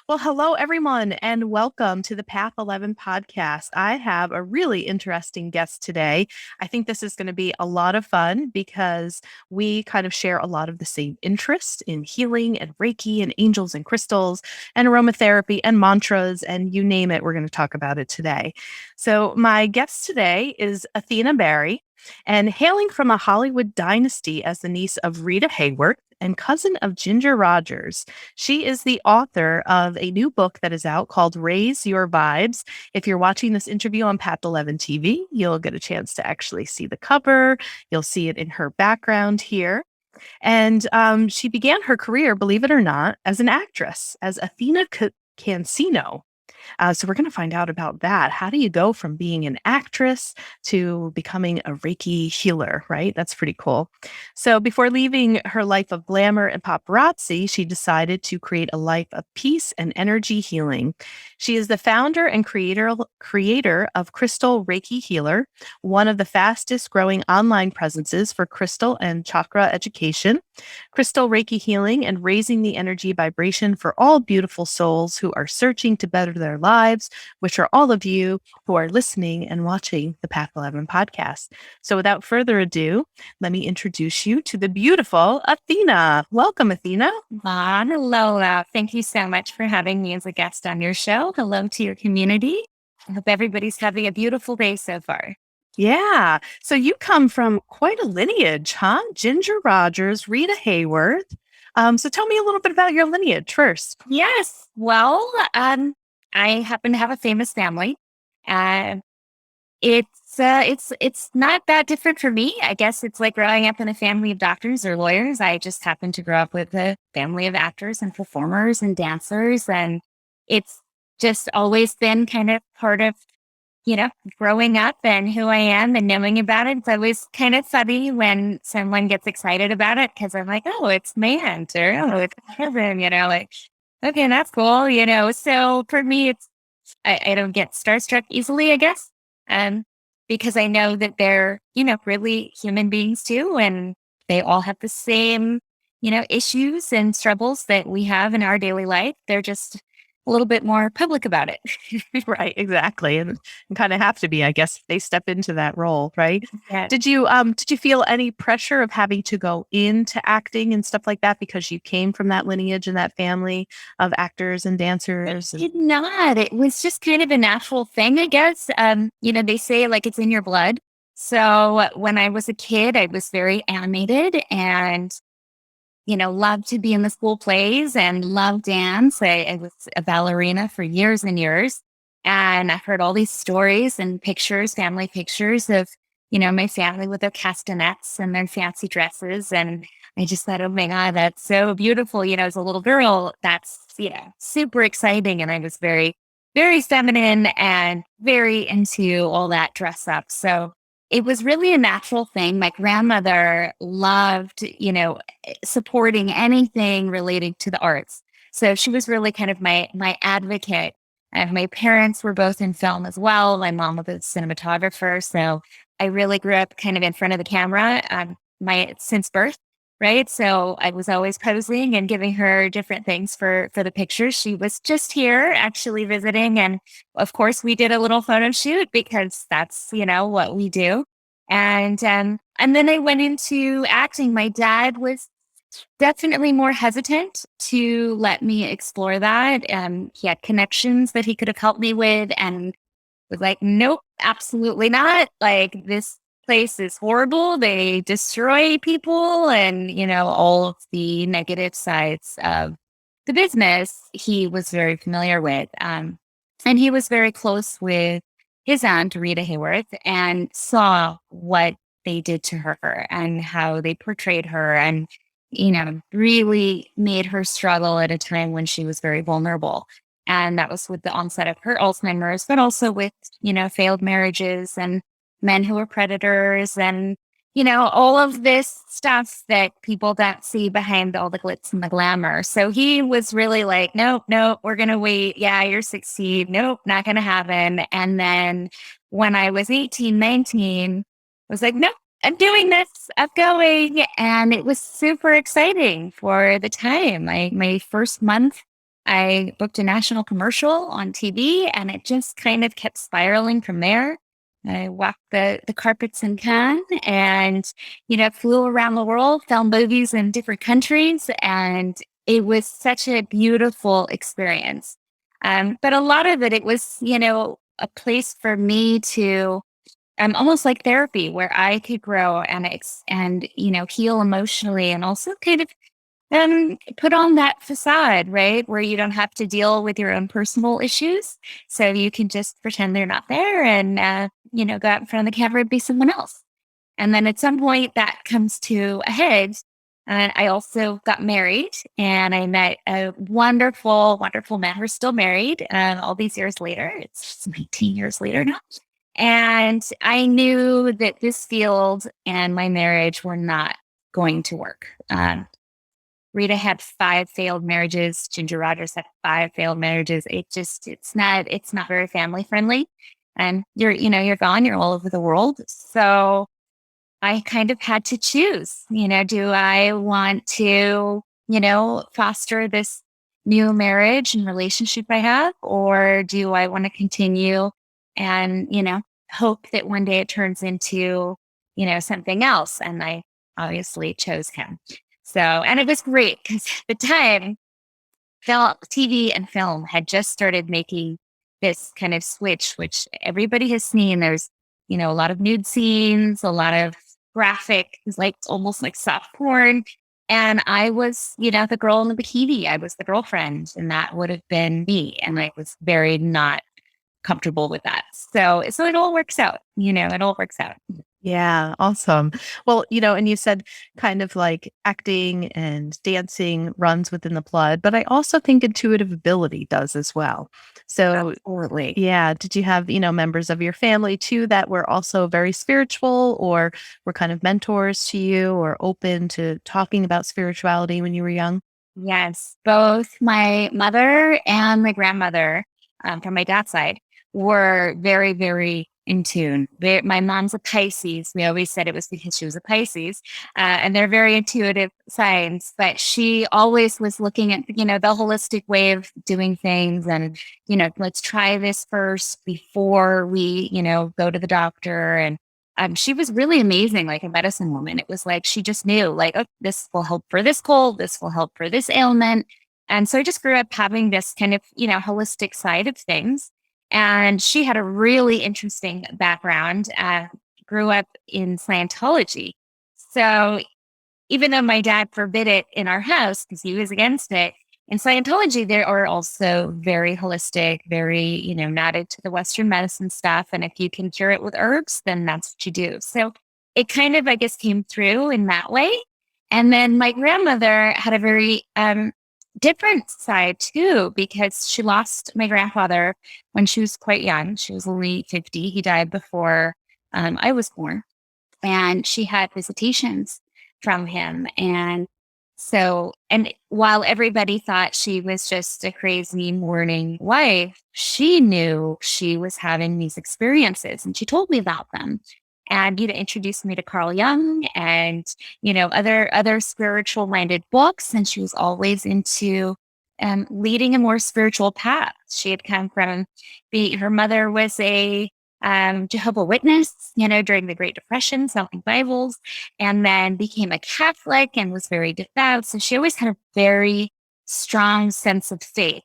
Well, hello, everyone, and welcome to the Path 11 podcast. I have a really interesting guest today. I think this is going to be a lot of fun because we kind of share a lot of the same interests in healing and Reiki and angels and crystals and aromatherapy and mantras, and you name it, we're going to talk about it today. So, my guest today is Athena Bahri. And hailing from a Hollywood dynasty as the niece of Rita Hayworth and cousin of Ginger Rogers, she is the author of a new book that is out called Raise Your Vibes. If you're watching this interview on Path 11 TV, you'll get a chance to actually see the cover. You'll see it in her background here. And she began her career, believe it or not, as an actress, as Athena Cansino. So we're going to find out about that. How do you go from being an actress to becoming a Reiki healer, right? That's pretty cool. So before leaving her life of glamour and paparazzi, she decided to create a life of peace and energy healing. She is the founder and creator of Crystal Reiki Healer, one of the fastest growing online presences for Crystal and Chakra Education, Crystal Reiki Healing, and raising the energy vibration for all beautiful souls who are searching to better their lives, which are all of you who are listening and watching the Path 11 podcast. So without further ado, let me introduce you to the beautiful Athena. Welcome, Athena. Hello. Thank you so much for having me as a guest on your show. Hello to your community. I hope everybody's having a beautiful day so far. Yeah. So you come from quite a lineage, huh? Ginger Rogers, Rita Hayworth. So tell me a little bit about your lineage first. Yes. Well, I happen to have a famous family. Uh, it's not that different for me. I guess it's like growing up in a family of doctors or lawyers. I just happen to grow up with a family of actors and performers and dancers, and it's just always been kind of part of growing up and who I am and knowing about it. It's always kind of funny when someone gets excited about it because I'm like, oh, it's my aunt or oh, it's cousin, like, okay, that's cool, So for me, I don't get starstruck easily, I guess, um, because I know that they're, really human beings too. And they all have the same, issues and struggles that we have in our daily life. They're just a little bit more public about it. Right, exactly. And kind of have to be, I guess, if they step into that role, right? Yeah. Did you feel any pressure of having to go into acting and stuff like that because you came from that lineage and that family of actors and It dancers? did not. It was just kind of a natural thing, I guess. They say like it's in your blood. So when I was a kid, I was very animated and, loved to be in the school plays and loved dance. I was a ballerina for years and years. And I've heard all these stories and pictures, family pictures of, my family with their castanets and their fancy dresses. And I just thought, oh my God, that's so beautiful. As a little girl, that's, super exciting. And I was very, very feminine and very into all that dress up. So it was really a natural thing. My grandmother loved, supporting anything relating to the arts. So she was really kind of my advocate. And my parents were both in film as well. My mom was a cinematographer. So I really grew up kind of in front of the camera since birth, right? So I was always posing and giving her different things for the pictures. She was just here actually visiting, and of course we did a little photo shoot because that's what we do. And then I went into acting. My dad was definitely more hesitant to let me explore that. He had connections that he could have helped me with, and was like, nope, absolutely not. Like, this place is horrible. They destroy people, and, all of the negative sides of the business he was very familiar with. And he was very close with his aunt, Rita Hayworth, and saw what they did to her and how they portrayed her and, really made her struggle at a time when she was very vulnerable. And that was with the onset of her Alzheimer's, but also with, failed marriages and men who were predators and, all of this stuff that people don't see behind all the glitz and the glamour. So he was really like, nope, we're going to wait. Yeah, you're 16. Nope, not going to happen. And then when I was 18, 19, I was like, nope, I'm doing this. I'm going. And it was super exciting for the time. My first month I booked a national commercial on TV, and it just kind of kept spiraling from there. I walked the carpets in Cannes and, flew around the world, filmed movies in different countries. And it was such a beautiful experience. But a lot of it was, a place for me to almost like therapy where I could grow and heal emotionally and also kind of put on that facade, right? Where you don't have to deal with your own personal issues. So you can just pretend they're not there and, go out in front of the camera and be someone else. And then at some point that comes to a head. And I also got married and I met a wonderful, wonderful man. We're still married all these years later. It's 19 years later now. And I knew that this field and my marriage were not going to work. Rita had 5 failed marriages. Ginger Rogers had 5 failed marriages. It's not very family friendly. And you're gone, you're all over the world. So I kind of had to choose, do I want to, foster this new marriage and relationship I have, or do I want to continue and, hope that one day it turns into, something else? And I obviously chose him. So, and it was great because at the time, TV and film had just started making this kind of switch, which everybody has seen. There's, a lot of nude scenes, a lot of graphic, like almost like soft porn. And I was, the girl in the bikini. I was the girlfriend, and that would have been me. And I was very not comfortable with that. So it all works out, it all works out. Yeah, awesome. Well, and you said kind of like acting and dancing runs within the blood, but I also think intuitive ability does as well. So, Absolutely. yeah, did you have, members of your family too that were also very spiritual or were kind of mentors to you or open to talking about spirituality when you were young? Yes, both my mother and my grandmother from my dad's side were very, very in tune. My mom's a Pisces. We always said it was because she was a Pisces, and they're very intuitive signs. But she always was looking at, the holistic way of doing things, and let's try this first before we, go to the doctor. And she was really amazing, like a medicine woman. It was like she just knew, like, oh, this will help for this cold, this will help for this ailment. And so I just grew up having this kind of, holistic side of things. And she had a really interesting background, grew up in Scientology. So even though my dad forbid it in our house because he was against it, in Scientology, they are also very holistic, very, not into the Western medicine stuff. And if you can cure it with herbs, then that's what you do. So it kind of, I guess, came through in that way. And then my grandmother had a very different side too, because she lost my grandfather when she was quite young. She was only 50. He died before I was born. And she had visitations from him. And while everybody thought she was just a crazy mourning wife, she knew she was having these experiences and she told me about them. And introduced me to Carl Jung and other spiritual minded books. And she was always into leading a more spiritual path. She had come from her mother was a Jehovah Witness, during the Great Depression, selling Bibles, and then became a Catholic and was very devout. So she always had a very strong sense of faith.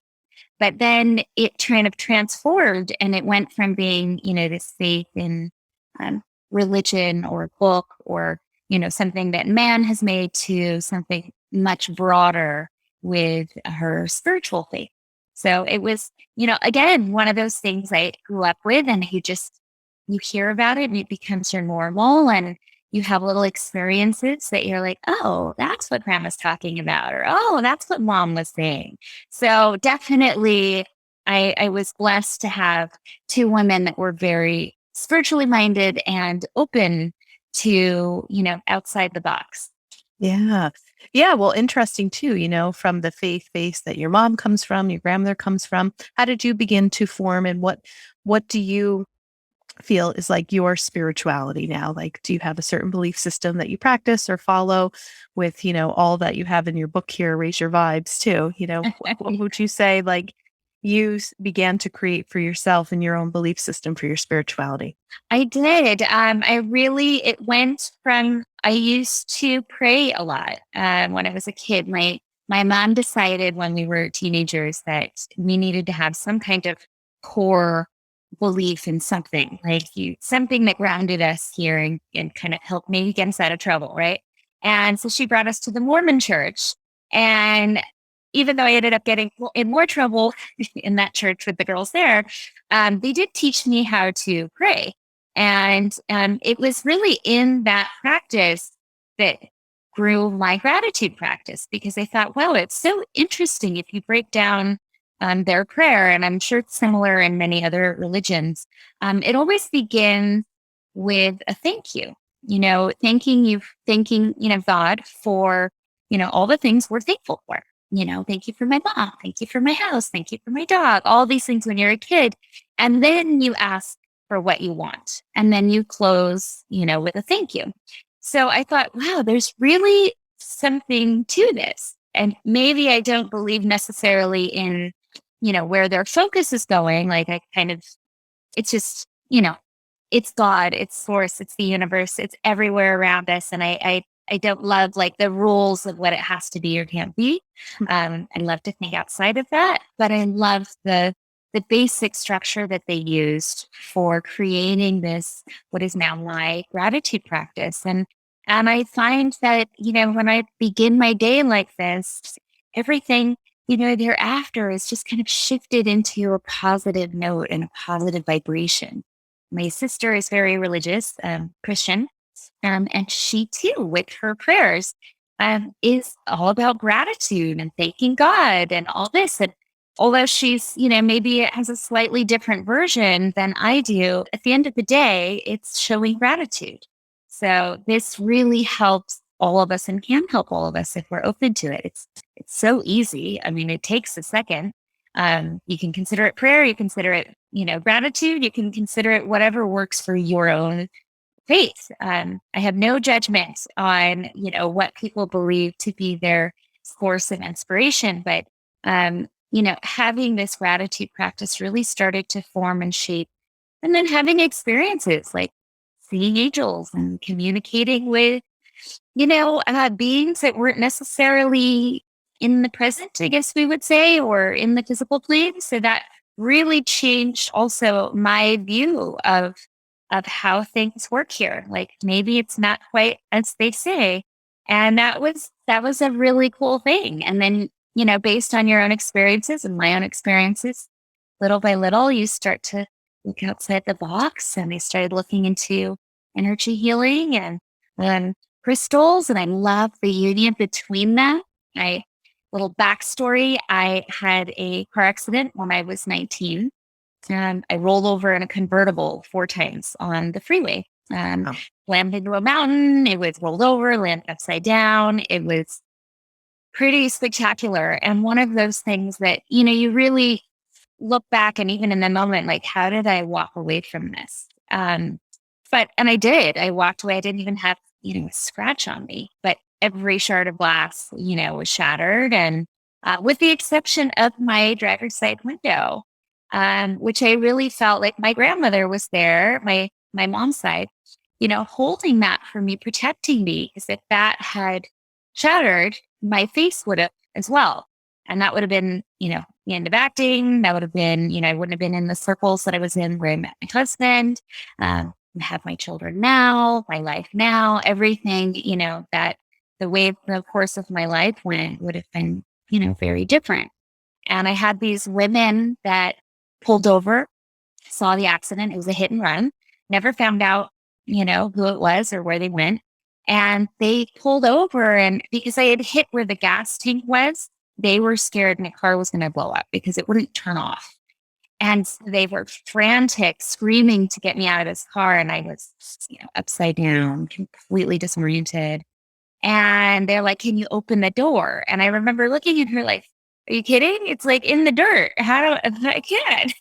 But then it kind of transformed and it went from being, this faith in religion or book or, something that man has made to something much broader with her spiritual faith. So it was, again, one of those things I grew up with and you hear about it and it becomes your normal and you have little experiences that you're like, oh, that's what grandma's talking about, or oh, that's what mom was saying. So definitely I was blessed to have 2 women that were very spiritually minded and open to, outside the box. Yeah. Yeah. Well, interesting too, from the faith base that your mom comes from, your grandmother comes from. How did you begin to form and what do you feel is like your spirituality now? Like, do you have a certain belief system that you practice or follow with, all that you have in your book here, Raise Your Vibes too? What would you say like began to create for yourself and your own belief system for your spirituality? I did. It went from, I used to pray a lot when I was a kid. My mom decided when we were teenagers that we needed to have some kind of core belief in something, something that grounded us here and kind of helped maybe get us out of trouble, right? And so she brought us to the Mormon church. And even though I ended up getting in more trouble in that church with the girls there, they did teach me how to pray. And it was really in that practice that grew my gratitude practice, because I thought, wow, it's so interesting if you break down their prayer, and I'm sure it's similar in many other religions. It always begins with a thank you, thanking, God for, all the things we're thankful for. Thank you for my mom. Thank you for my house. Thank you for my dog. All these things when you're a kid. And then you ask for what you want. And then you close, with a thank you. So I thought, wow, there's really something to this. And maybe I don't believe necessarily in, where their focus is going. Like it's just, it's God, it's source, it's the universe, it's everywhere around us. And I don't love like the rules of what it has to be or can't be. I love to think outside of that, but I love the basic structure that they used for creating this, what is now my gratitude practice. And I find that, when I begin my day like this, everything, thereafter is just kind of shifted into a positive note and a positive vibration. My sister is very religious, Christian, and she too, with her prayers, is all about gratitude and thanking God and all this. And although she's, maybe it has a slightly different version than I do, at the end of the day, it's showing gratitude. So this really helps all of us and can help all of us if we're open to it. It's so easy. I mean, it takes a second. You can consider it prayer, you consider it, gratitude, you can consider it whatever works for your own faith. I have no judgment on, what people believe to be their source of inspiration, but having this gratitude practice really started to form and shape. And then having experiences like seeing angels and communicating with, beings that weren't necessarily in the present, I guess we would say, or in the physical plane. So that really changed also my view of how things work here. Like maybe it's not quite as they say. And that was a really cool thing. And then, based on your own experiences and my own experiences, little by little, you start to look outside the box. And they started looking into energy healing and crystals. And I love the union between them. Little backstory, I had a car accident when I was 19. And I rolled over in a convertible 4 times on the freeway. Oh. Slammed into a mountain. It was rolled over, landed upside down. It was pretty spectacular. And one of those things that, you really look back, and even in the moment, like, how did I walk away from this? And I did. I walked away. I didn't even have, a scratch on me, but every shard of glass, was shattered. And with the exception of my driver's side window, which I really felt like my grandmother was there, my mom's side, holding that for me, protecting me, because if that had shattered, my face would have as well. And that would have been, the end of acting. That would have been, I wouldn't have been in the circles that I was in where I met my husband. I have my children now, my life now, everything, that the way the course of my life went would have been, very different. And I had these women that pulled over, saw the accident. It was a hit and run. Never found out, who it was or where they went. And they pulled over, and because I had hit where the gas tank was, they were scared my car was going to blow up because it wouldn't turn off. And they were frantic, screaming to get me out of this car. And I was, upside down, completely disoriented. And they're like, "Can you open the door?" And I remember looking at her like, Are you kidding? It's like in the dirt. How do I can't?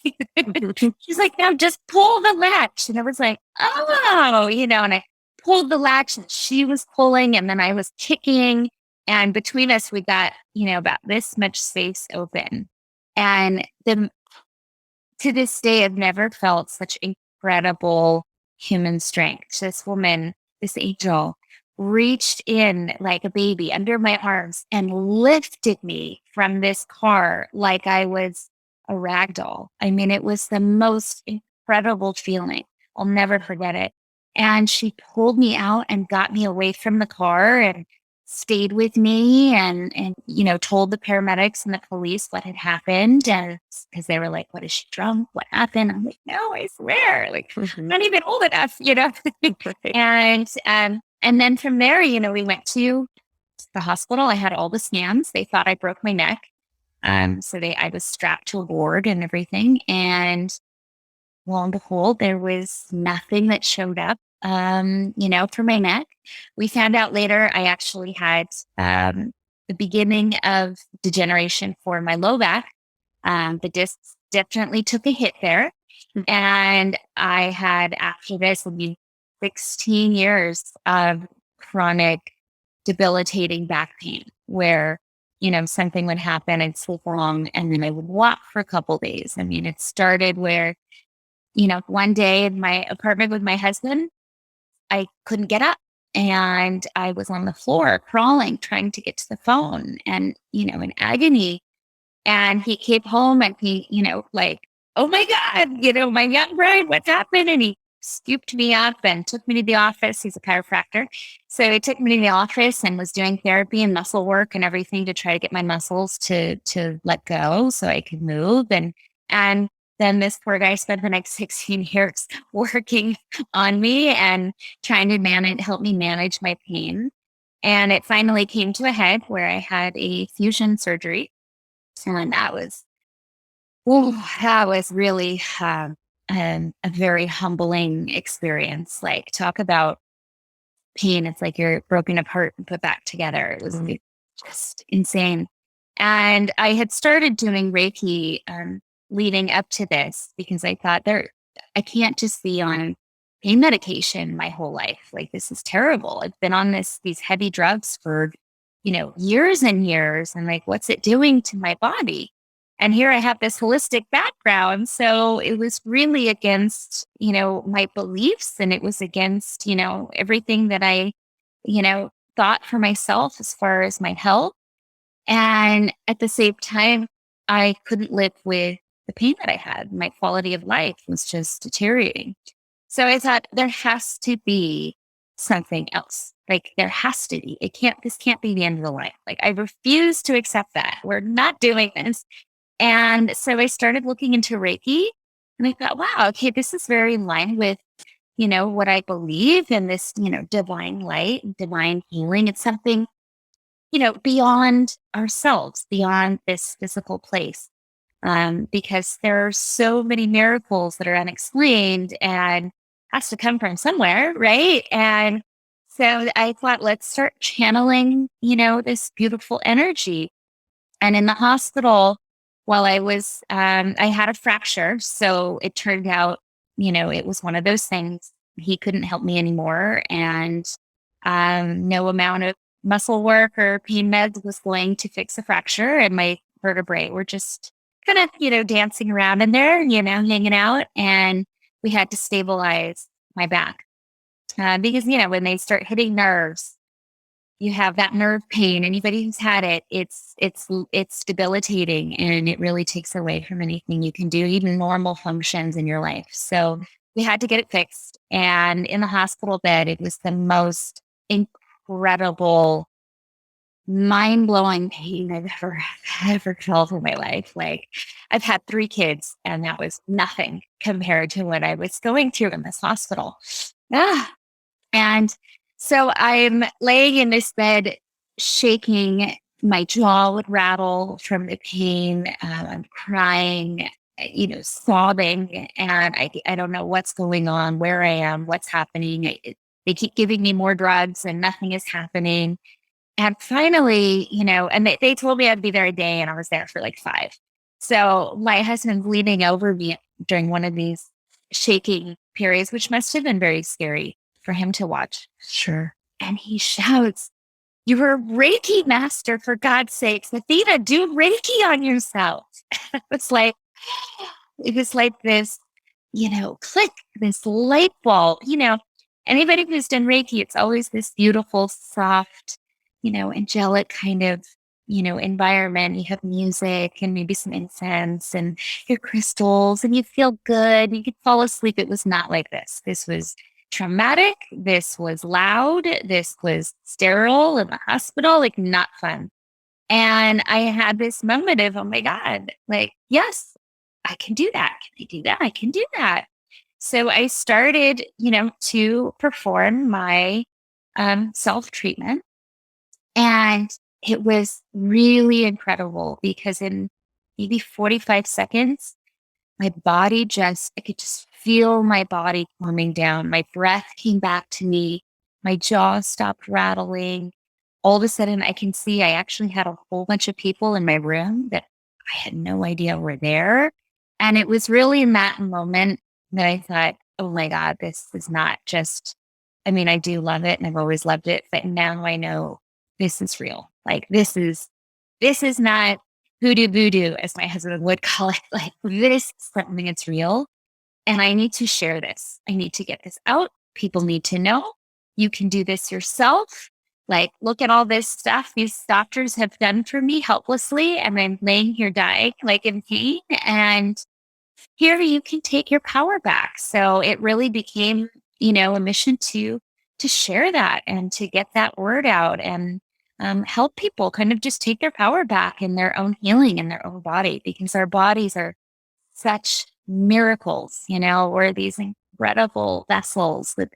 She's like, now just pull the latch. And I was like, oh, and I pulled the latch and she was pulling and then I was kicking. And between us, we got, about this much space open. And to this day, I've never felt such incredible human strength. This woman, this angel, reached in like a baby under my arms and lifted me from this car like I was a rag doll. I mean, it was the most incredible feeling. I'll never forget it. And she pulled me out and got me away from the car and stayed with me and told the paramedics and the police what had happened, and because they were like, what, is she drunk, what happened? I'm like, no, I swear, like, I'm not even old enough. And then from there, we went to the hospital. I had all the scans. They thought I broke my neck. So I was strapped to a board and everything, and lo and behold, there was nothing that showed up, for my neck. We found out later I actually had the beginning of degeneration for my low back. The discs definitely took a hit there. And I had, after this, would be 16 years of chronic debilitating back pain where, something would happen, I'd sleep wrong, and then I would walk for a couple days. I mean, it started where, one day in my apartment with my husband, I couldn't get up and I was on the floor crawling, trying to get to the phone and, in agony. And he came home and he, like, oh my God, my young bride, what's happened? And he scooped me up and took me to the office. He's a chiropractor. So he took me to the office and was doing therapy and muscle work and everything to try to get my muscles to let go so I could move. And then this poor guy spent the next 16 years working on me and trying to help me manage my pain. And it finally came to a head where I had a fusion surgery. And that was really a very humbling experience. Like, talk about pain. It's like you're broken apart and put back together. It was just insane. And I had started doing Reiki leading up to this because I thought I can't just be on pain medication my whole life. Like, this is terrible. I've been on these heavy drugs for, years and years. And like, what's it doing to my body? And here I have this holistic background. So it was really against, my beliefs, and it was against, everything that I, thought for myself as far as my health. And at the same time, I couldn't live with the pain that I had. My quality of life was just deteriorating. So I thought there has to be something else. Like, there has to be. This can't be the end of the line. Like, I refuse to accept that. We're not doing this. And so I started looking into Reiki, and I thought, wow, okay, this is very in line with, what I believe in, this, divine light, divine healing. It's something, beyond ourselves, beyond this physical place. Because there are so many miracles that are unexplained and has to come from somewhere, right? And so I thought, let's start channeling, this beautiful energy. And in the hospital, while I had a fracture. So it turned out, it was one of those things. He couldn't help me anymore. And no amount of muscle work or pain meds was going to fix a fracture. And my vertebrae were just kind of, dancing around in there, hanging out. And we had to stabilize my back. Because, when they start hitting nerves, you have that nerve pain. Anybody who's had it, it's debilitating, and it really takes away from anything you can do, even normal functions in your life. So we had to get it fixed. And in the hospital bed, it was the most incredible, mind-blowing pain I've ever felt in my life. Like, I've had 3 kids, and that was nothing compared to what I was going through in this hospital. And so I'm laying in this bed, shaking. My jaw would rattle from the pain. I'm crying, sobbing, and I don't know what's going on, where I am, what's happening. They keep giving me more drugs, and nothing is happening. And finally, and they told me I'd be there a day, and I was there for like 5. So my husband's leaning over me during one of these shaking periods, which must have been very scary for him to watch. Sure. And he shouts, "You're a Reiki master, for God's sakes. Athena, do Reiki on yourself." It's like, it was like this, click, this light bulb. Anybody who's done Reiki, it's always this beautiful, soft, angelic kind of, environment. You have music and maybe some incense and your crystals, and you feel good. You could fall asleep. It was not like this. This was traumatic. This was loud. This was sterile in the hospital, like not fun. And I had this moment of, oh my God, like, yes, I can do that. Can I do that? I can do that. So I started, to perform my self treatment. And it was really incredible because in maybe 45 seconds, my body I could just feel my body calming down. My breath came back to me. My jaw stopped rattling. All of a sudden, I can see I actually had a whole bunch of people in my room that I had no idea were there. And it was really in that moment that I thought, oh my God, this is not just, I do love it and I've always loved it, but now I know this is real. Like this is not hoodoo voodoo, as my husband would call it. Like this is something that's real. And I need to share this. I need to get this out. People need to know you can do this yourself. Like, look at all this stuff these doctors have done for me helplessly. And I'm laying here dying, like in pain. And here you can take your power back. So it really became, a mission to share that and to get that word out and help people kind of just take their power back in their own healing in their own body, because our bodies are such miracles. We're these incredible vessels with,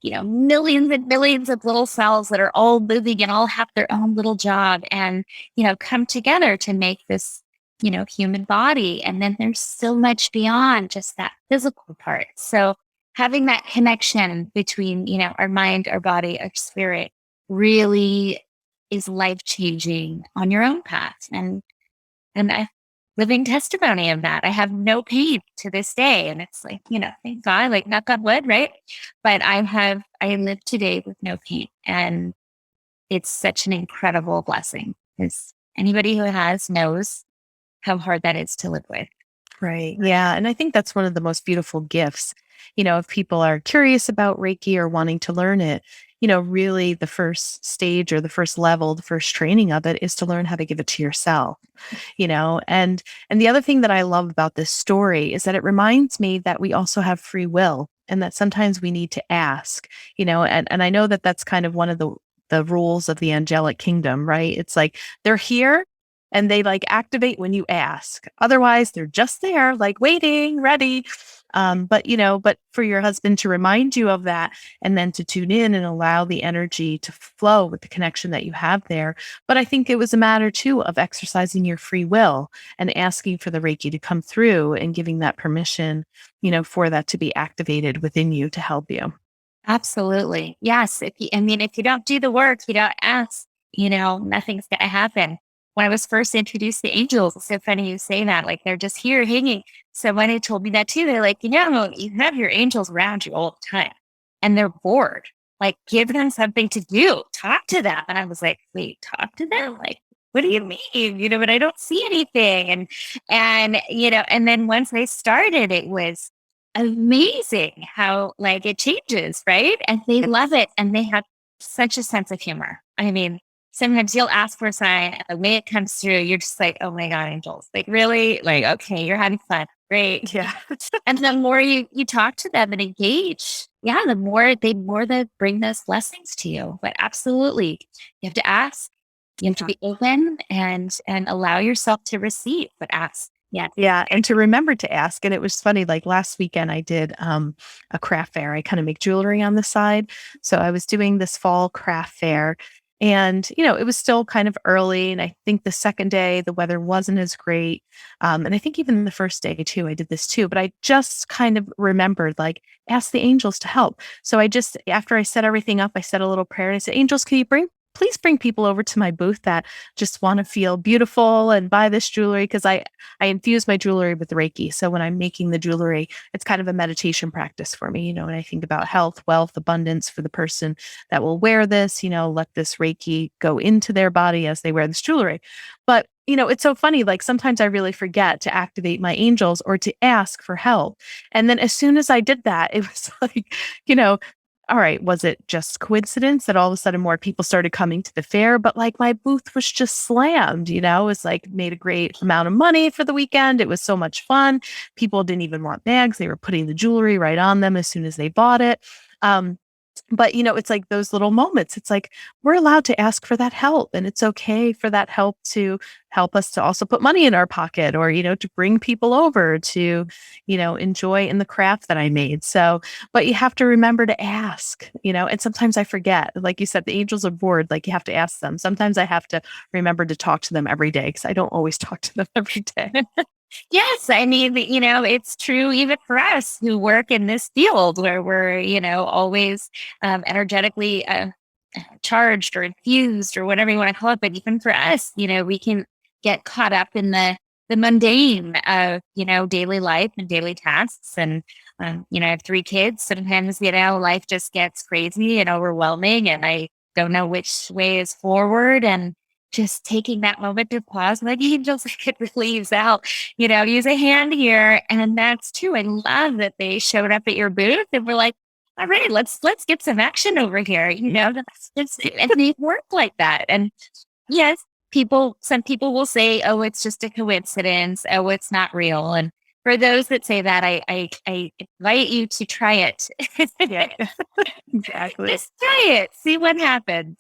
millions and millions of little cells that are all moving and all have their own little job and, come together to make this, human body. And then there's so much beyond just that physical part. So having that connection between, our mind, our body, our spirit really is life changing on your own path. And I living testimony of that. I have no pain to this day. And it's like, thank God, like knock on wood, right? But I live today with no pain. And it's such an incredible blessing, because anybody who has knows how hard that is to live with. Right. Yeah. And I think that's one of the most beautiful gifts. If people are curious about Reiki or wanting to learn it, really the first stage or the first level, the first training of it is to learn how to give it to yourself, and the other thing that I love about this story is that it reminds me that we also have free will, and that sometimes we need to ask, and I know that that's kind of one of the rules of the angelic kingdom, right? It's like they're here and they like activate when you ask. Otherwise, they're just there, like waiting, ready. But for your husband to remind you of that and then to tune in and allow the energy to flow with the connection that you have there. But I think it was a matter too of exercising your free will and asking for the Reiki to come through and giving that permission, for that to be activated within you to help you. Absolutely. Yes. If you don't do the work, you don't ask, nothing's going to happen. When I was first introduced to angels, it's so funny you say that, like they're just here hanging. Somebody told me that too. They're like, you have your angels around you all the time and they're bored. Like, give them something to do. Talk to them. And I was like, wait, talk to them? Like, what do you mean? But I don't see anything. And then once I started, it was amazing how like it changes, right? And they love it. And they have such a sense of humor. Sometimes you'll ask for a sign and the way it comes through, you're just like, oh my God, angels. Like really, like, okay, you're having fun. Great. Yeah. And the more you talk to them and engage, the more they bring those blessings to you. But absolutely, you have to ask. You have to be open and allow yourself to receive, but ask. Yeah. Yeah. And to remember to ask. And it was funny, like last weekend I did a craft fair. I kind of make jewelry on the side. So I was doing this fall craft fair. And, it was still kind of early. And I think the second day, the weather wasn't as great. And I think even the first day too, I did this too. But I just kind of remembered, like, ask the angels to help. So after I set everything up, I said a little prayer and I said, angels, can you please bring people over to my booth that just want to feel beautiful and buy this jewelry, because I infuse my jewelry with Reiki. So when I'm making the jewelry, it's kind of a meditation practice for me, when I think about health, wealth, abundance for the person that will wear this, let this Reiki go into their body as they wear this jewelry. But it's so funny. Like sometimes I really forget to activate my angels or to ask for help. And then as soon as I did that, it was like, all right, was it just coincidence that all of a sudden more people started coming to the fair? But like my booth was just slammed, it was like made a great amount of money for the weekend. It was so much fun. People didn't even want bags. They were putting the jewelry right on them as soon as they bought it. But it's like those little moments. It's like we're allowed to ask for that help, and it's okay for that help to help us to also put money in our pocket, or to bring people over to enjoy in the craft that I made. So, but you have to remember to ask, and sometimes I forget. Like you said, the angels are bored. Like you have to ask them. Sometimes I have to remember to talk to them every day, because I don't always talk to them every day. Yes, I mean, it's true even for us who work in this field where we're, always energetically charged or infused or whatever you want to call it. But even for us, we can get caught up in the mundane of, daily life and daily tasks. And, I have 3 kids. Sometimes, life just gets crazy and overwhelming, and I don't know which way is forward. And just taking that moment to pause, like angels, could really use out, use a hand here. And that's true. I love that they showed up at your booth and we're like, all right, let's get some action over here. And they work like that. And yes, some people will say, oh, it's just a coincidence. Oh, it's not real. And for those that say that, I invite you to try it. Yeah, exactly. Just try it. See what happens,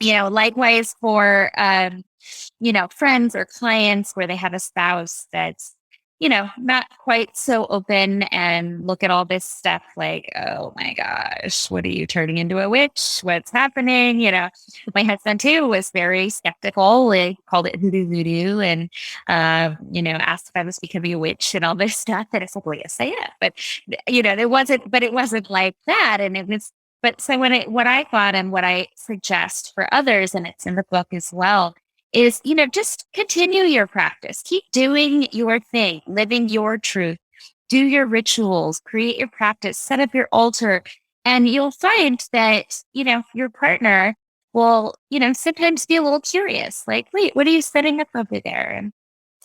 likewise for, friends or clients where they have a spouse that's, not quite so open and look at all this stuff like, oh my gosh, what are you turning into a witch? What's happening? My husband too was very skeptical. He called it voodoo and, asked if I was becoming a witch and all this stuff. And I said, well, yes, I am. But, it wasn't like that. And it was, but so what I thought and what I suggest for others, and it's in the book as well, is, just continue your practice. Keep doing your thing, living your truth, do your rituals, create your practice, set up your altar. And you'll find that, your partner will, sometimes be a little curious, like, wait, what are you setting up over there? And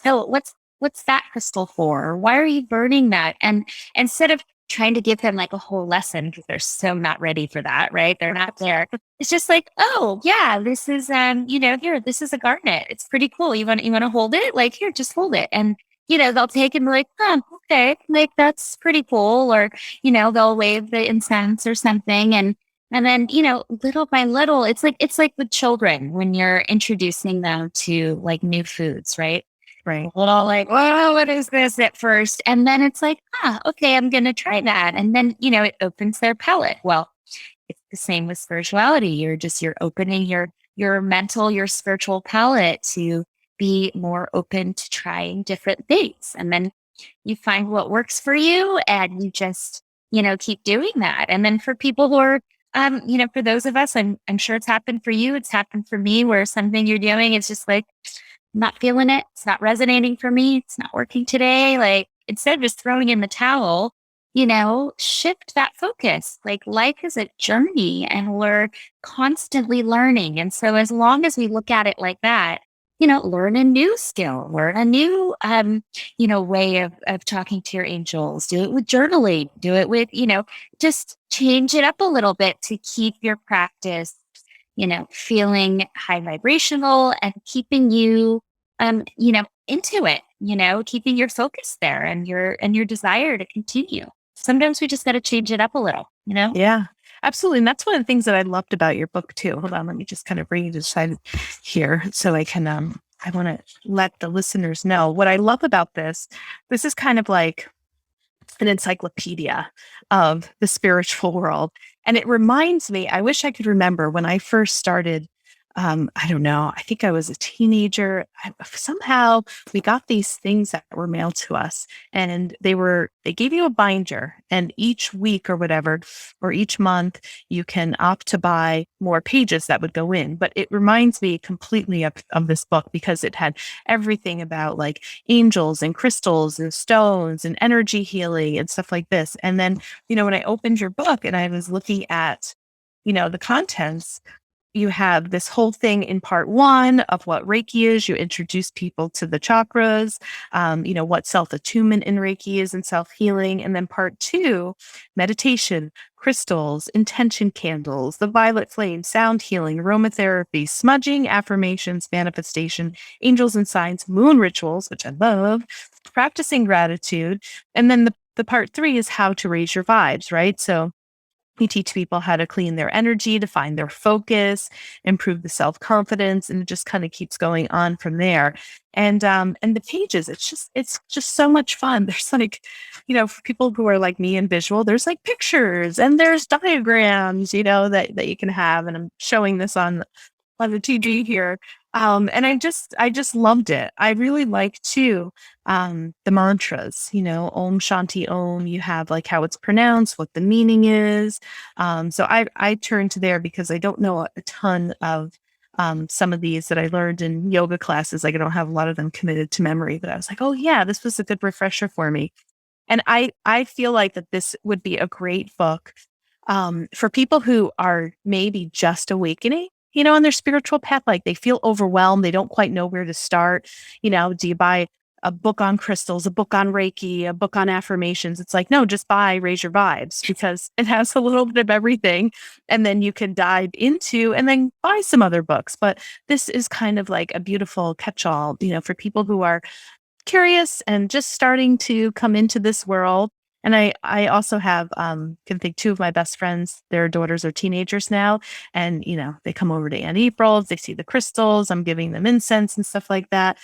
oh, what's that crystal for? Why are you burning that? And instead of trying to give them like a whole lesson, because they're so not ready for that, right? They're not there. It's just like, oh yeah, this is here, this is a garnet. It's pretty cool. You want to hold it? Like, here, just hold it. And they'll take and be like, oh, okay, like that's pretty cool. Or, they'll wave the incense or something. And then, little by little, it's like with children when you're introducing them to like new foods, right? Right. A little like, well, what is this at first? And then it's like, okay, I'm going to try that. And then, it opens their palate. Well, it's the same with spirituality. You're opening your mental, your spiritual palate to be more open to trying different things. And then you find what works for you and you just, keep doing that. And then for people who are, for those of us, I'm sure it's happened for you. It's happened for me where something you're doing is just like, not feeling it. It's not resonating for me. It's not working today. Like instead of just throwing in the towel, shift that focus. Like life is a journey and we're constantly learning. And so as long as we look at it like that, learn a new skill, learn a new, way of talking to your angels, do it with journaling, do it with, just change it up a little bit to keep your practice feeling high vibrational and keeping you, into it, keeping your focus there and your desire to continue. Sometimes we just got to change it up a little, Yeah, absolutely. And that's one of the things that I loved about your book too. Hold on, let me just kind of bring you to the side here so I can, I want to let the listeners know what I love about this. This is kind of like an encyclopedia of the spiritual world. And it reminds me, I wish I could remember when I first started I don't know. I think I was a teenager. Somehow we got these things that were mailed to us, and they gave you a binder, and each week or whatever, or each month, you can opt to buy more pages that would go in. But it reminds me completely of this book because it had everything about like angels and crystals and stones and energy healing and stuff like this. And then, when I opened your book and I was looking at, the contents, you have this whole thing in part one of what Reiki is. You introduce people to the chakras, what self attunement in Reiki is and self healing. And then part two, meditation, crystals, intention candles, the violet flame, sound healing, aromatherapy, smudging, affirmations, manifestation, angels and signs, moon rituals, which I love, practicing gratitude. And then the part three is how to raise your vibes, right? So we teach people how to clean their energy, to find their focus, improve the self-confidence, and it just kind of keeps going on from there. And the pages, it's just so much fun. There's like, for people who are like me and visual, there's like pictures and there's diagrams, that you can have. And I'm showing this on the TV here. And I just loved it. I really like too, the mantras, Om Shanti Om, you have like how it's pronounced, what the meaning is. So I turn to there because I don't know a ton of, some of these that I learned in yoga classes. Like I don't have a lot of them committed to memory, but I was like, oh yeah, this was a good refresher for me. And I feel like that this would be a great book, for people who are maybe just awakening, on their spiritual path. Like they feel overwhelmed. They don't quite know where to start. Do you buy a book on crystals, a book on Reiki, a book on affirmations? It's like, no, just buy Raise Your Vibes because it has a little bit of everything. And then you can dive into and then buy some other books. But this is kind of like a beautiful catch all, for people who are curious and just starting to come into this world. And I also have, can think two of my best friends, their daughters are teenagers now. And, they come over to Aunt April's, they see the crystals, I'm giving them incense and stuff like that.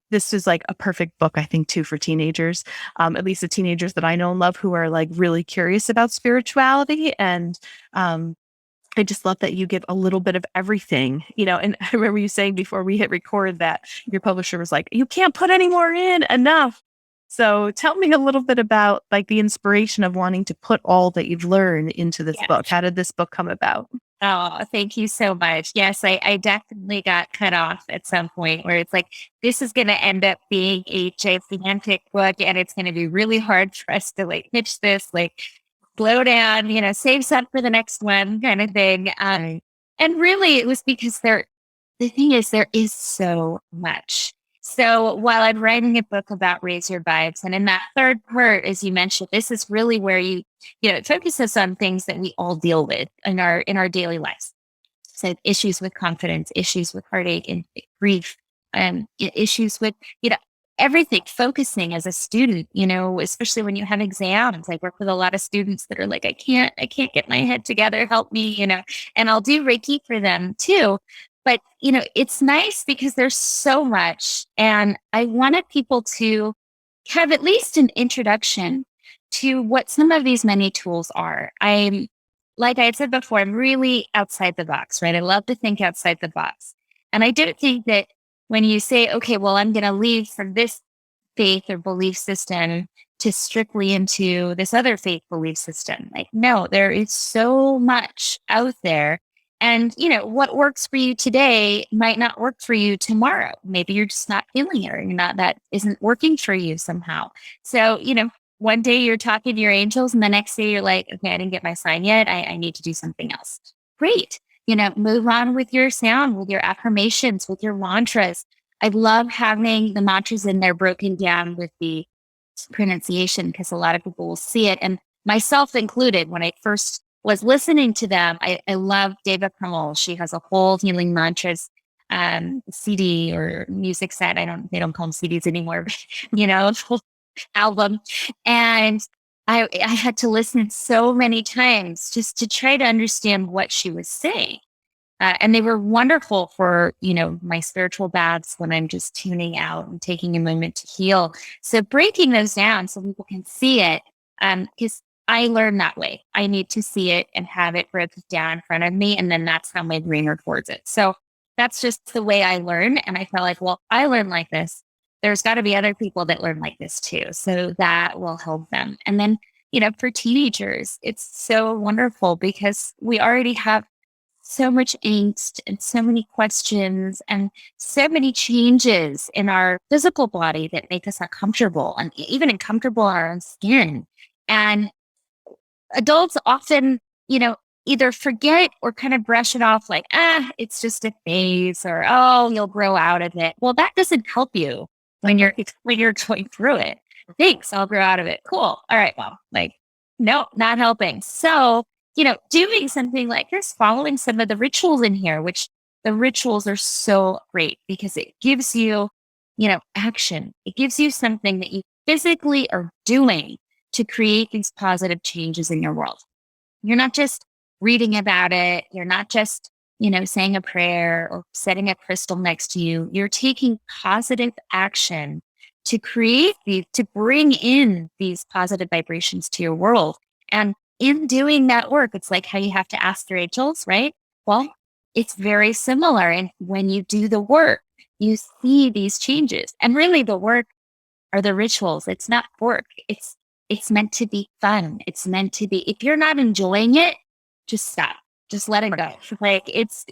This is like a perfect book, I think, too, for teenagers, at least the teenagers that I know and love who are like really curious about spirituality. And, I just love that you give a little bit of everything, and I remember you saying before we hit record that your publisher was like, you can't put any more in, enough. So tell me a little bit about like the inspiration of wanting to put all that you've learned into this Yeah. book. How did this book come about? Oh, thank you so much. Yes, I definitely got cut off at some point where it's like, this is going to end up being a gigantic book and it's going to be really hard for us to like pitch this, like slow down, save some for the next one kind of thing. Right. And really it was because the thing is, there is so much. So while I'm writing a book about Raise Your Vibes, and in that third part, as you mentioned, this is really where it focuses on things that we all deal with in our daily lives. So issues with confidence, issues with heartache and grief, issues with, everything, focusing as a student, especially when you have exams. I work with a lot of students that are like, I can't get my head together, help me, and I'll do Reiki for them too. But, it's nice because there's so much. And I wanted people to have at least an introduction to what some of these many tools are. Like I had said before, I'm really outside the box, right? I love to think outside the box. And I don't think that when you say, okay, well, I'm going to leave from this faith or belief system to strictly into this other faith belief system. Like, no, there is so much out there. And, what works for you today might not work for you tomorrow. Maybe you're just not feeling it or that isn't working for you somehow. So, one day you're talking to your angels and the next day you're like, okay, I didn't get my sign yet. I need to do something else. Great. Move on with your sound, with your affirmations, with your mantras. I love having the mantras in there broken down with the pronunciation because a lot of people will see it. And myself included, when I first was listening to them, I love Deva Premal. She has a whole healing mantras CD or music set. They don't call them CDs anymore, but, full album. And I had to listen so many times just to try to understand what she was saying. And they were wonderful for, my spiritual baths when I'm just tuning out and taking a moment to heal. So breaking those down so people can see it. Because I learn that way. I need to see it and have it broken down in front of me. And then that's how my brain records it. So that's just the way I learn. And I felt like, well, I learn like this. There's got to be other people that learn like this too. So that will help them. And then, for teenagers, it's so wonderful because we already have so much angst and so many questions and so many changes in our physical body that make us uncomfortable and even uncomfortable in our own skin. And adults often, either forget or kind of brush it off like, it's just a phase, or, oh, you'll grow out of it. Well, that doesn't help you when you're going through it. Thanks, I'll grow out of it. Cool. All right. Well, no, not helping. So, doing something like this, following some of the rituals in here, which the rituals are so great because it gives you, action. It gives you something that you physically are doing to create these positive changes in your world. You're not just reading about it. You're not just, saying a prayer or setting a crystal next to you. You're taking positive action to to bring in these positive vibrations to your world. And in doing that work, it's like how you have to ask the angels, right? Well, it's very similar. And when you do the work, you see these changes. And really the work are the rituals. It's not work. It's meant to be fun. It's meant to be, if you're not enjoying it, just stop. Just let it go. Like it's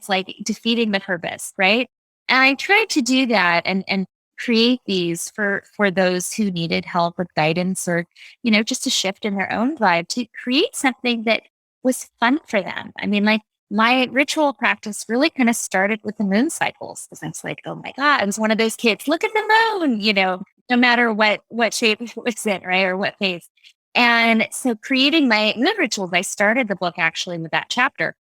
like defeating the purpose, right? And I tried to do that and create these for those who needed help with guidance or, just a shift in their own vibe, to create something that was fun for them. I mean, like my ritual practice really kind of started with the moon cycles. Because I was like, oh my God, I was one of those kids, look at the moon, no matter what shape it was in, right? Or what phase. And so creating my moon rituals, I started the book actually with that chapter.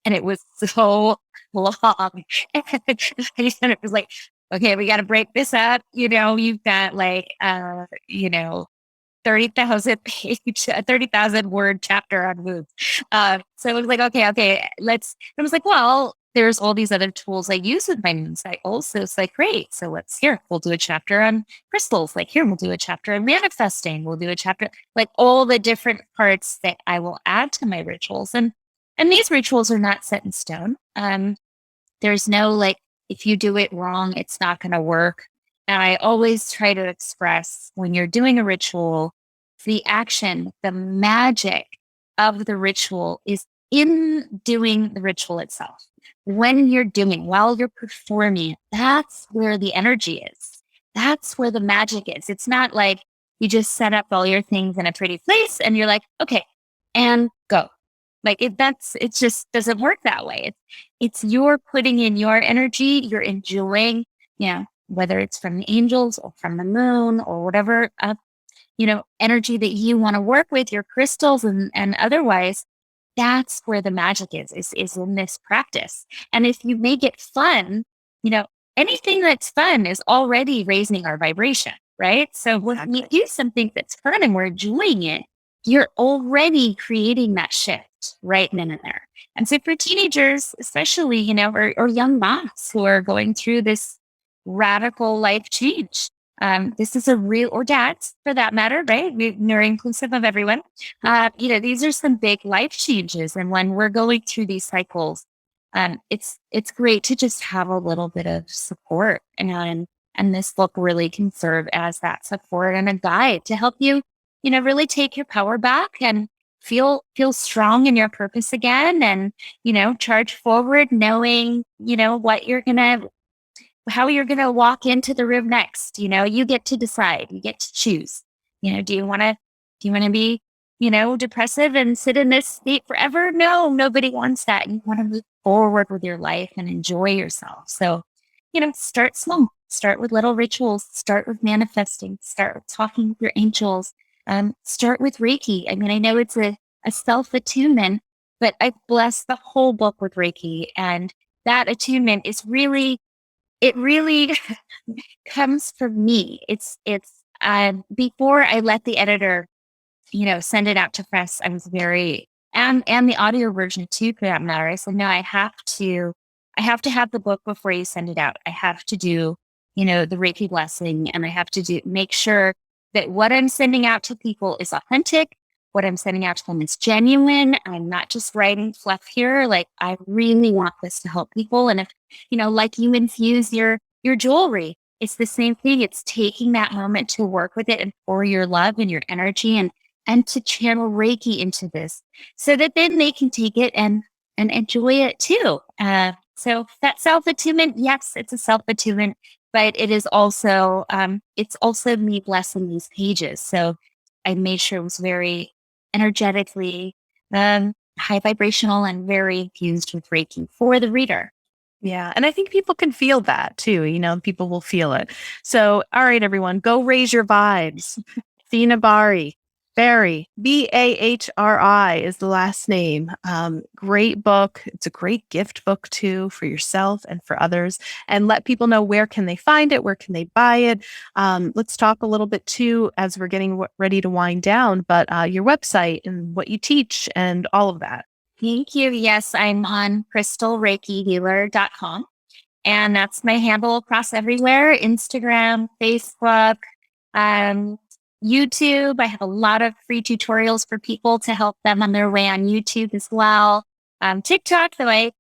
And it was so long. And it was like, okay, we got to break this up. You've got like, 30,000 page, 30,000 word chapter on moons. So it was like, okay, I was like, well, there's all these other tools I use with my moon cycles. So it's like, great. So we'll do a chapter on crystals. Like here, we'll do a chapter on manifesting. We'll do a chapter, like all the different parts that I will add to my rituals. And these rituals are not set in stone. There's no like, if you do it wrong, it's not going to work. And I always try to express when you're doing a ritual, the action, the magic of the ritual is in doing the ritual itself. When you're doing, while you're performing, that's where the energy is. That's where the magic is. It's not like you just set up all your things in a pretty place and you're like, okay, and go. Like it just doesn't work that way. It's you're putting in your energy, you're enjoying, whether it's from the angels or from the moon or whatever, energy that you want to work with, your crystals and otherwise, that's where the magic is in this practice. And if you make it fun, anything that's fun is already raising our vibration, right? So when we do something that's fun and we're enjoying it, you're already creating that shift right then and there. And so for teenagers, especially, or young moms who are going through this radical life change, this is a real, or dads for that matter, right? We're inclusive of everyone. These are some big life changes. And when we're going through these cycles, it's great to just have a little bit of support. And this book really can serve as that support and a guide to help you, really take your power back and feel strong in your purpose again. And, charge forward, knowing, how you're going to walk into the room next. You get to decide, you get to choose. Do you want to be, depressive and sit in this state forever? No, nobody wants that. You want to move forward with your life and enjoy yourself. So, start small, start with little rituals, start with manifesting, start with talking with your angels, start with Reiki. I mean, I know it's a self-attunement, but I bless the whole book with Reiki. And that attunement is really, it really comes from me. It's before I let the editor, send it out to press, I was very, and the audio version too, for that matter. I said, no, I have to have the book before you send it out. I have to do, the Reiki blessing, and I have to make sure that what I'm sending out to people is authentic. What I'm sending out to them is genuine. I'm not just writing fluff here. Like, I really want this to help people. And if, like you infuse your jewelry, it's the same thing. It's taking that moment to work with it and pour your love and your energy and to channel Reiki into this so that then they can take it and enjoy it too. So that self attunement, yes, it's a self attunement, but it is also it's also me blessing these pages. So I made sure it was very energetically high vibrational and very infused with Reiki for the reader. Yeah. And I think people can feel that too. People will feel it. So, all right, everyone, go raise your vibes. Athena Bahri, Bahri is the last name. Great book. It's a great gift book too for yourself and for others. And let people know, where can they find it? Where can they buy it? Let's talk a little bit too as we're getting ready to wind down, but your website and what you teach and all of that. Thank you. Yes, I'm on crystalreikihealer.com. And that's my handle across everywhere: Instagram, Facebook, um, YouTube. I have a lot of free tutorials for people to help them on their way on YouTube as well. TikTok, though I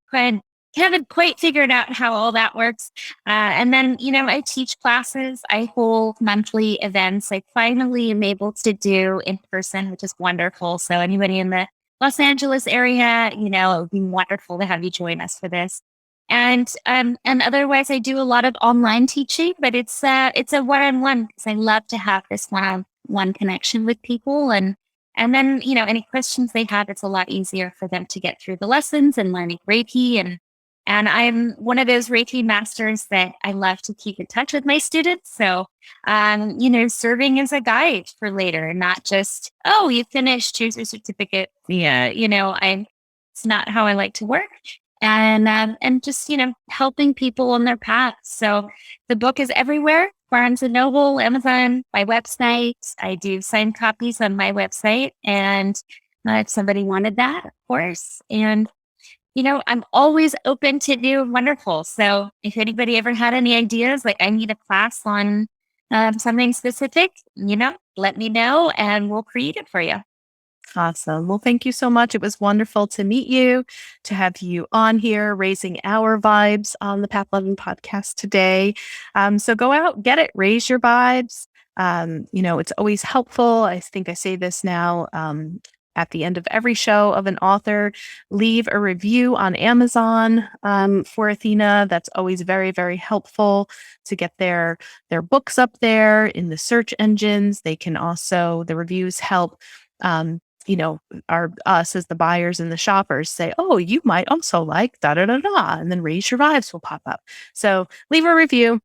haven't quite figured out how all that works. And then, I teach classes. I hold monthly events. I finally am able to do in person, which is wonderful. So anybody in the Los Angeles area, it would be wonderful to have you join us for this. And otherwise, I do a lot of online teaching, but it's a one-on-one because I love to have this one-on-one connection with people, and then any questions they have, it's a lot easier for them to get through the lessons and learning Reiki, and I'm one of those Reiki masters that I love to keep in touch with my students. So, serving as a guide for later, not just, oh, you finished, here's your certificate. Yeah, it's not how I like to work. And just, helping people on their path. So the book is everywhere: Barnes and Noble, Amazon, my website. I do signed copies on my website. And if somebody wanted that, of course. And I'm always open to new and wonderful. So if anybody ever had any ideas, like I need a class on something specific, let me know and we'll create it for you. Awesome. Well, thank you so much. It was wonderful to meet you, to have you on here, raising our vibes on the Path 11 podcast today. So go out, get it, raise your vibes. It's always helpful. I think I say this now at the end of every show of an author. Leave a review on Amazon for Athena. That's always very, very helpful to get their books up there in the search engines. They can also, the reviews help us as the buyers and the shoppers say, oh, you might also like da da da da, and then Raise Your Vibes will pop up. So leave a review,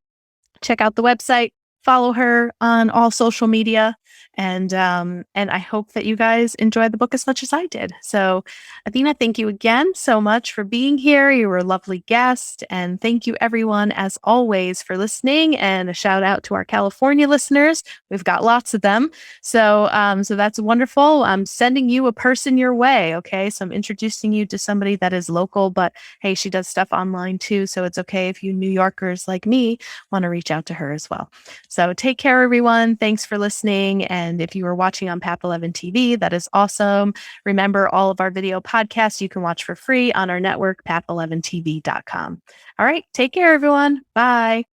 check out the website, follow her on all social media, and I hope that you guys enjoy the book as much as I did. So, Athena, thank you again so much for being here. You were a lovely guest, and thank you everyone as always for listening. And a shout out to our California listeners. We've got lots of them, so that's wonderful. I'm sending you a person your way. Okay, so I'm introducing you to somebody that is local, but hey, she does stuff online too, so it's okay if you New Yorkers like me want to reach out to her as well. So take care, everyone. Thanks for listening. And if you are watching on Path 11 TV, that is awesome. Remember, all of our video podcasts you can watch for free on our network, path11tv.com. All right. Take care, everyone. Bye.